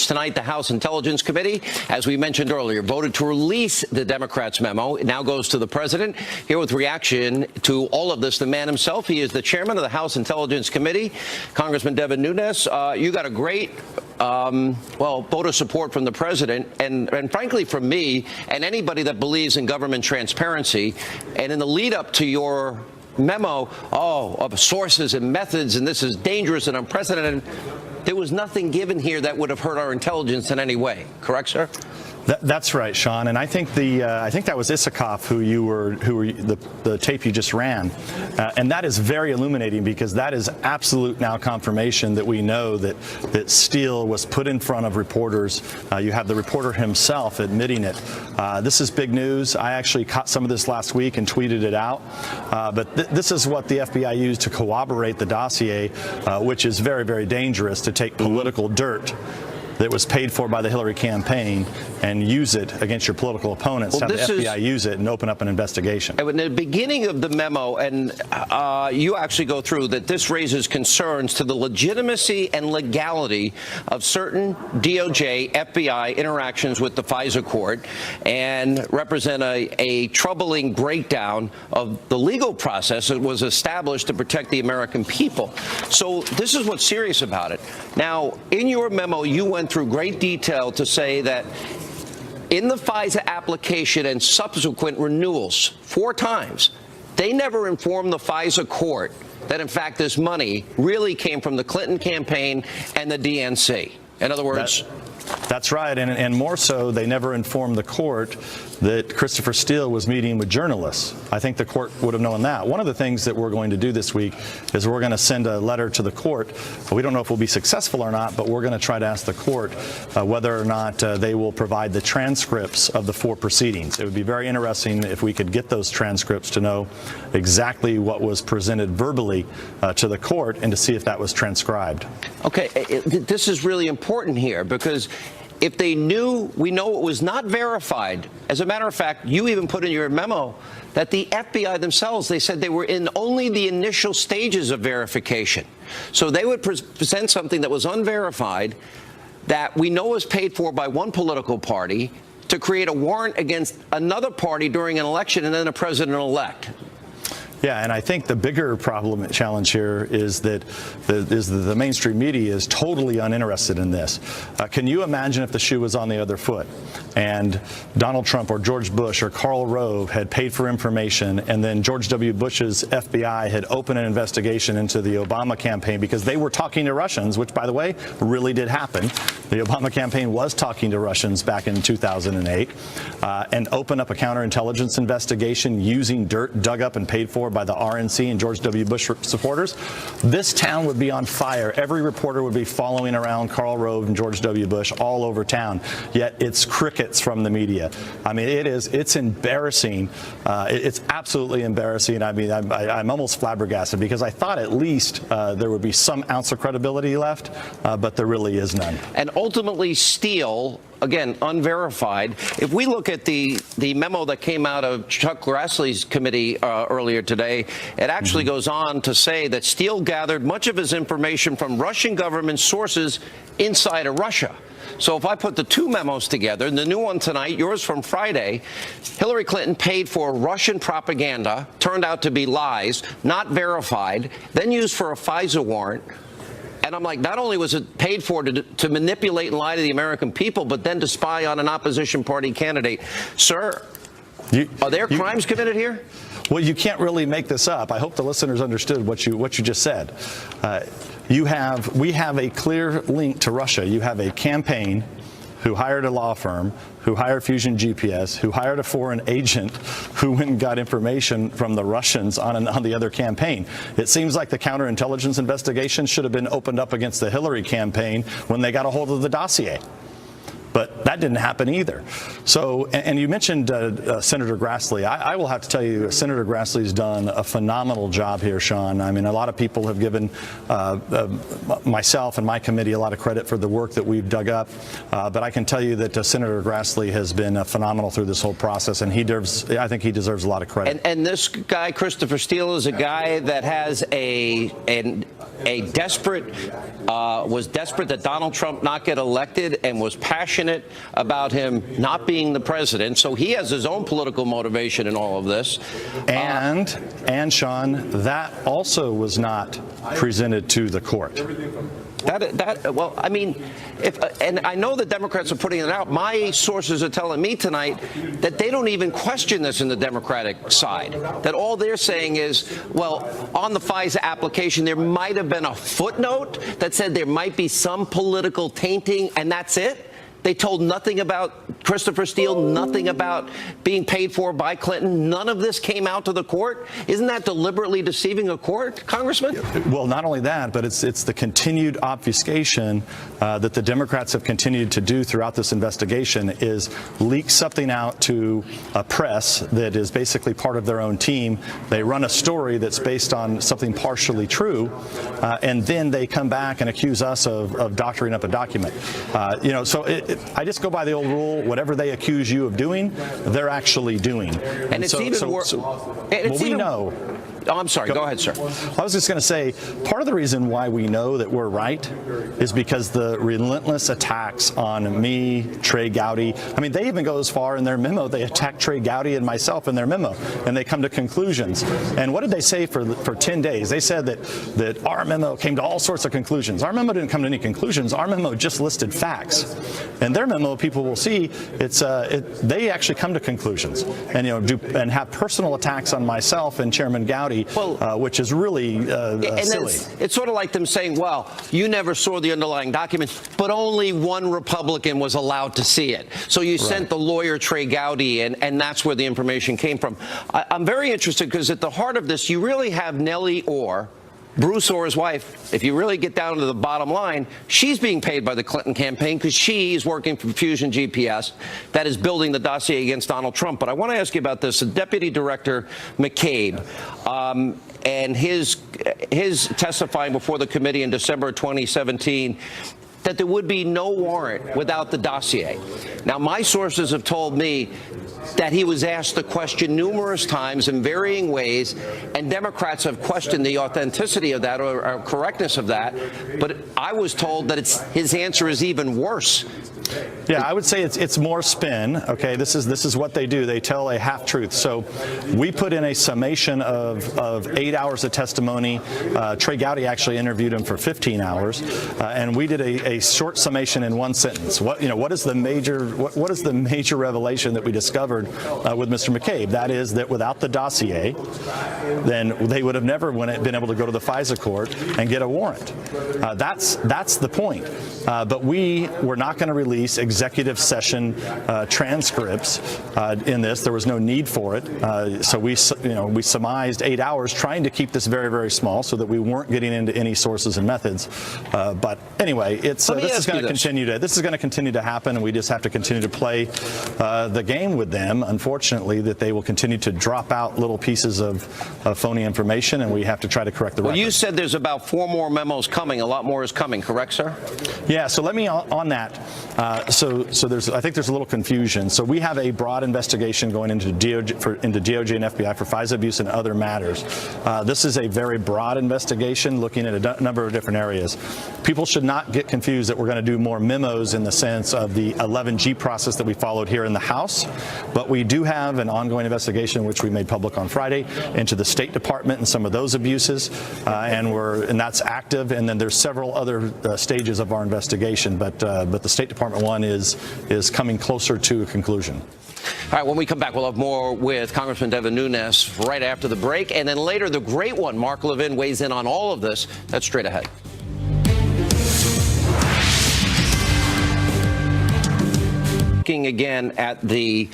tonight, the House Intelligence Committee, as we mentioned earlier, voted to release the Democrats' memo. It now goes to the president. Here with reaction to all of this, the man himself. He is the chairman of the House Intelligence Committee, Congressman Devin Nunes. You got a great vote of support from the president and frankly from me and anybody that believes in government transparency. And in the lead up to your memo, of sources and methods, and this is dangerous and unprecedented, there was nothing given here that would have hurt our intelligence in any way. Correct, sir? That's right, Sean. And I think that was Isikoff the tape you just ran, and that is very illuminating because that is absolute now confirmation that we know that Steele was put in front of reporters. You have the reporter himself admitting it. This is big news. I actually caught some of this last week and tweeted it out. But this is what the FBI used to corroborate the dossier, which is very, very dangerous, to take political dirt that was paid for by the Hillary campaign and use it against your political opponents, have the FBI use it and open up an investigation. In the beginning of the memo, and you actually go through that, this raises concerns to the legitimacy and legality of certain DOJ, FBI interactions with the FISA court and represent a troubling breakdown of the legal process that was established to protect the American people. So this is what's serious about it. Now, in your memo, you went through great detail to say that in the FISA application and subsequent renewals 4 times, they never informed the FISA court that, in fact, this money really came from the Clinton campaign and the DNC. In other words, that's right. And more so, they never informed the court that Christopher Steele was meeting with journalists. I think the court would have known that. One of the things that we're going to do this week is we're going to send a letter to the court. We don't know if we'll be successful or not, but we're going to try to ask the court whether or not they will provide the transcripts of the 4 proceedings. It would be very interesting if we could get those transcripts to know exactly what was presented verbally to the court and to see if that was transcribed. Okay, this is really important here because if they knew, we know it was not verified. As a matter of fact, you even put in your memo that the FBI themselves, they said they were in only the initial stages of verification. So they would present something that was unverified that we know was paid for by one political party to create a warrant against another party during an election and then a president-elect. Yeah, and I think the bigger problem challenge here is that the mainstream media is totally uninterested in this. Can you imagine if the shoe was on the other foot and Donald Trump or George Bush or Karl Rove had paid for information and then George W. Bush's FBI had opened an investigation into the Obama campaign because they were talking to Russians, which, by the way, really did happen. The Obama campaign was talking to Russians back in 2008 and opened up a counterintelligence investigation using dirt dug up and paid for by the RNC and George W. Bush supporters. This town would be on fire. Every reporter would be following around Karl Rove and George W. Bush all over town. Yet it's crickets from the media. I mean, it's embarrassing. It's absolutely embarrassing. I mean, I'm almost flabbergasted because I thought at least there would be some ounce of credibility left, but there really is none. And ultimately, Steele, again, unverified. If we look at the memo that came out of Chuck Grassley's committee earlier today, it actually goes on to say that Steele gathered much of his information from Russian government sources inside of Russia. So if I put the 2 memos together, and the new one tonight, yours from Friday, Hillary Clinton paid for Russian propaganda, turned out to be lies, not verified, then used for a FISA warrant. And I'm like, not only was it paid for to manipulate and lie to the American people, but then to spy on an opposition party candidate. Sir, are there crimes committed here? Well, you can't really make this up. I hope the listeners understood what you just said. We have a clear link to Russia. You have a campaign who hired a law firm, who hired Fusion GPS, who hired a foreign agent who went and got information from the Russians on the other campaign. It seems like the counterintelligence investigation should have been opened up against the Hillary campaign when they got a hold of the dossier. But that didn't happen either. So, and you mentioned Senator Grassley. I will have to tell you, Senator Grassley's done a phenomenal job here, Sean. I mean, a lot of people have given myself and my committee a lot of credit for the work that we've dug up. But I can tell you that Senator Grassley has been phenomenal through this whole process, and I think he deserves a lot of credit. And this guy, Christopher Steele, is a guy that has was desperate that Donald Trump not get elected and was passionate about him not being the president. So he has his own political motivation in all of this. And Sean, that also was not presented to the court. Well, I mean, and I know the Democrats are putting it out. My sources are telling me tonight that they don't even question this in the Democratic side, that all they're saying is, well, on the FISA application, there might have been a footnote that said there might be some political tainting, and that's it. They told nothing about Christopher Steele, nothing about being paid for by Clinton. None of this came out to the court. Isn't that deliberately deceiving a court, Congressman? Well, not only that, but it's the continued obfuscation that the Democrats have continued to do throughout this investigation is leak something out to a press that is basically part of their own team. They run a story that's based on something partially true, and then they come back and accuse us of doctoring up a document. So I just go by the old rule, whatever they accuse you of doing, they're actually doing. And it's even worse. We know. Oh, I'm sorry. Go ahead, sir. I was just going to say, part of the reason why we know that we're right is because the relentless attacks on me, Trey Gowdy. I mean, they even go as far in their memo. They attack Trey Gowdy and myself in their memo, and they come to conclusions. And what did they say for 10 days? They said that our memo came to all sorts of conclusions. Our memo didn't come to any conclusions. Our memo just listed facts. And their memo, people will see, they actually come to conclusions and and have personal attacks on myself and Chairman Gowdy. Which is really silly. It's sort of like them saying, well, you never saw the underlying documents, but only one Republican was allowed to see it. So you sent the lawyer Trey Gowdy, and that's where the information came from. I'm very interested because at the heart of this, you really have Nellie Orr, Bruce Orr's wife. If you really get down to the bottom line, she's being paid by the Clinton campaign because she's working for Fusion GPS that is building the dossier against Donald Trump. But I want to ask you about this. The Deputy Director McCabe and his testifying before the committee in December 2017 that there would be no warrant without the dossier. Now, my sources have told me that he was asked the question numerous times in varying ways, and Democrats have questioned the authenticity of that or correctness of that. But I was told that his answer is even worse. Yeah, I would say it's more spin. Okay, this is what they do. They tell a half truth. So we put in a summation of 8 hours of testimony. Trey Gowdy actually interviewed him for 15 hours, and we did a short summation in one sentence. What is the major revelation that we discovered with Mr. McCabe? That is that without the dossier, then they would have never been able to go to the FISA court and get a warrant. That's the point. But we were not going to release executive session transcripts in this. There was no need for it. So we surmised 8 hours trying to keep this very, very small so that we weren't getting into any sources and methods. But anyway, this is going to continue to happen, and we just have to continue to play the game with them. Unfortunately, that they will continue to drop out little pieces of phony information, and we have to try to correct the record. Well, you said there's about 4 more memos coming. A lot more is coming, correct, sir? Yeah. So let me on that. So I think there's a little confusion. So we have a broad investigation going into DOJ and FBI for FISA abuse and other matters. This is a very broad investigation looking at a number of different areas. People should not get confused that we're going to do more memos in the sense of the 11G process that we followed here in the House, but we do have an ongoing investigation which we made public on Friday into the State Department and some of those abuses, and that's active. And then there's several other stages of our investigation, but the State Department one is coming closer to a conclusion. All right, when we come back, we'll have more with Congressman Devin Nunes right after the break. And then later, the great one, Mark Levin, weighs in on all of this. That's straight ahead. Looking again at the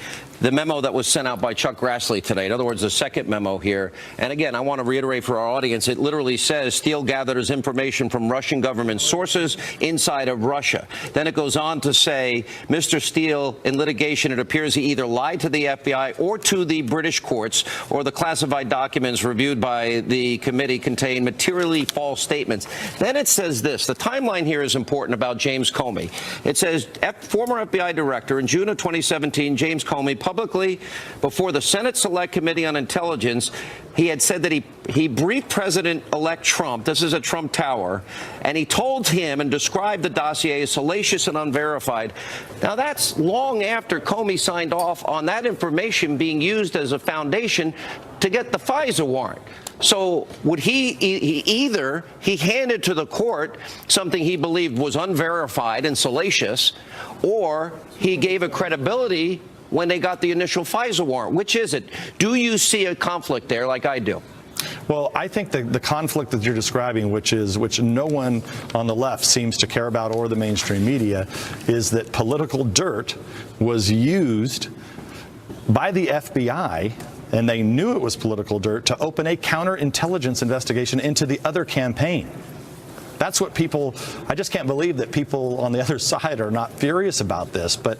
memo that was sent out by Chuck Grassley today. In other words, the second memo here. And again, I want to reiterate for our audience, it literally says Steele gathered his information from Russian government sources inside of Russia. Then it goes on to say, Mr. Steele, in litigation, it appears he either lied to the FBI or to the British courts, or the classified documents reviewed by the committee contain materially false statements. Then it says this. The timeline here is important about James Comey. It says, former FBI director, in June of 2017, James Comey publicly before the Senate Select Committee on Intelligence, he had said that he briefed President-elect Trump, this is at Trump Tower, and he told him and described the dossier as salacious and unverified. Now, that's long after Comey signed off on that information being used as a foundation to get the FISA warrant. So would he either handed to the court something he believed was unverified and salacious, or he gave it credibility when they got the initial FISA warrant? Which is it? Do you see a conflict there like I do? Well, I think the conflict that you're describing, which no one on the left seems to care about, or the mainstream media, is that political dirt was used by the FBI, and they knew it was political dirt, to open a counterintelligence investigation into the other campaign. That's what people, I just can't believe that people on the other side are not furious about this. But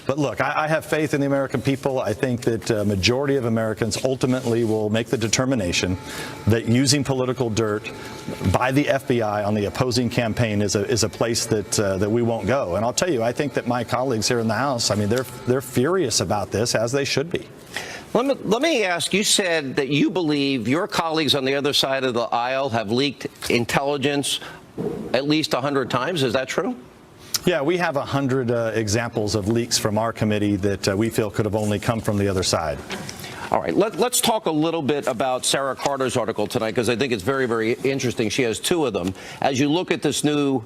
look, I have faith in the American people. I think that a majority of Americans ultimately will make the determination that using political dirt by the FBI on the opposing campaign is a place that we won't go. And I'll tell you, I think that my colleagues here in the House, I mean, they're furious about this, as they should be. Let me ask, you said that you believe your colleagues on the other side of the aisle have leaked intelligence at least 100 times. Is that true? Yeah, we have 100 examples of leaks from our committee that we feel could have only come from the other side. All right, let's talk a little bit about Sarah Carter's article tonight, because I think it's very, very interesting. She has two of them. As you look at this new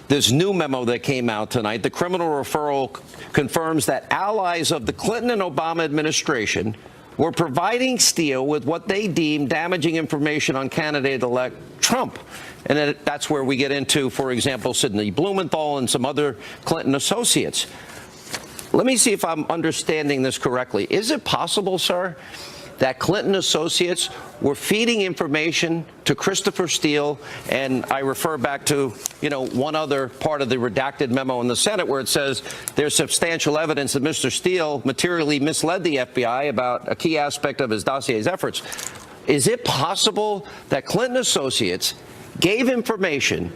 memo that came out tonight, the criminal referral confirms that allies of the Clinton and Obama administration were providing Steele with what they deemed damaging information on candidate-elect Trump. And that's where we get into, for example, Sidney Blumenthal and some other Clinton associates. Let me see if I'm understanding this correctly. Is it possible, sir, that Clinton associates were feeding information to Christopher Steele? And I refer back to, one other part of the redacted memo in the Senate where it says there's substantial evidence that Mr. Steele materially misled the FBI about a key aspect of his dossier's efforts. Is it possible that Clinton associates gave information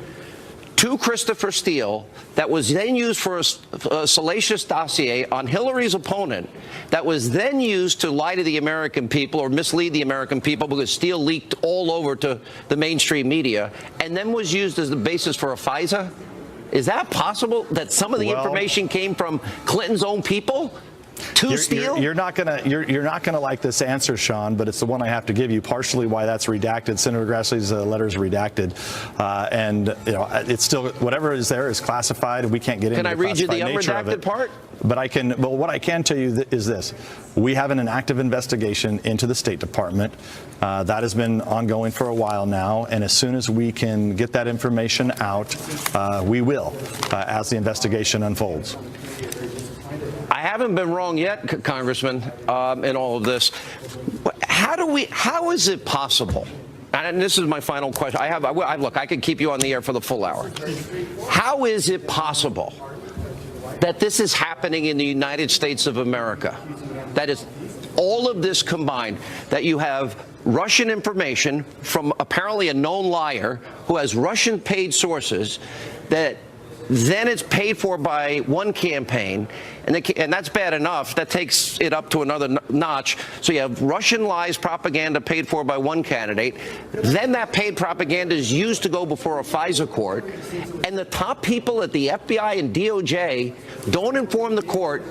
to Christopher Steele that was then used for a salacious dossier on Hillary's opponent, that was then used to lie to the American people or mislead the American people because Steele leaked all over to the mainstream media, and then was used as the basis for a FISA? Is that possible, that some of the information came from Clinton's own people to Steele? You're not gonna like this answer, Sean, but it's the one I have to give you. Partially why that's redacted. Senator Grassley's letter is redacted, and it's still, whatever is there is classified. We can't get into the classified nature of it. Can I read you the unredacted part? But I can. Well, what I can tell you is this: we have an active investigation into the State Department that has been ongoing for a while now, and as soon as we can get that information out, we will, as the investigation unfolds. I haven't been wrong yet, Congressman, in all of this. How is it possible? And this is my final question. Look, I could keep you on the air for the full hour. How is it possible that this is happening in the United States of America? That is all of this combined, that you have Russian information from apparently a known liar who has Russian paid sources, that then it's paid for by one campaign, and that's bad enough. That takes it up to another notch. So you have Russian lies propaganda paid for by one candidate. Then that paid propaganda is used to go before a FISA court. And the top people at the FBI and DOJ don't inform the court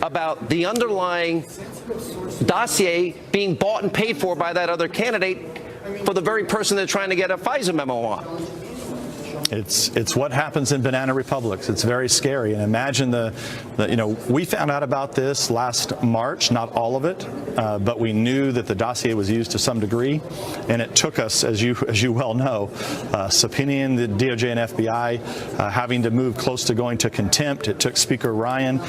about the underlying dossier being bought and paid for by that other candidate for the very person they're trying to get a FISA memo on. It's what happens in banana republics. It's very scary. And imagine we found out about this last March, not all of it, but we knew that the dossier was used to some degree, and it took us, as you well know, subpoenaing the DOJ and FBI, having to move close to going to contempt. It took Speaker Ryan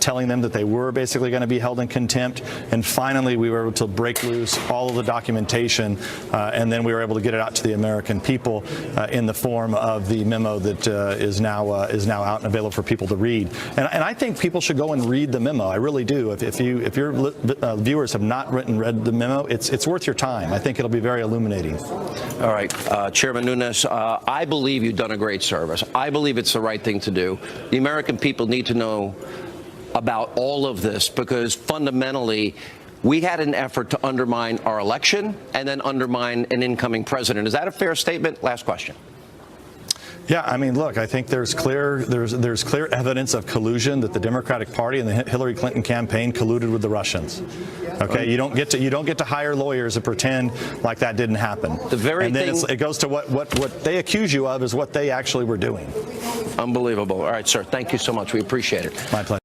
telling them that they were basically going to be held in contempt, and finally we were able to break loose all of the documentation, and then we were able to get it out to the American people in the form of the memo that is now out and available for people to read. And I think people should go and read the memo. I really do. If your viewers have not read the memo, it's worth your time. I think it'll be very illuminating. All right, Chairman Nunes, I believe you've done a great service. I believe it's the right thing to do. The American people need to know about all of this, because fundamentally we had an effort to undermine our election and then undermine an incoming president. Is that a fair statement? Last question. Yeah, I mean, look, I think there's clear evidence of collusion, that the Democratic Party and the Hillary Clinton campaign colluded with the Russians. Okay, you don't get to hire lawyers and pretend like that didn't happen. And then it goes to what they accuse you of is what they actually were doing. Unbelievable. All right, sir. Thank you so much. We appreciate it. My pleasure.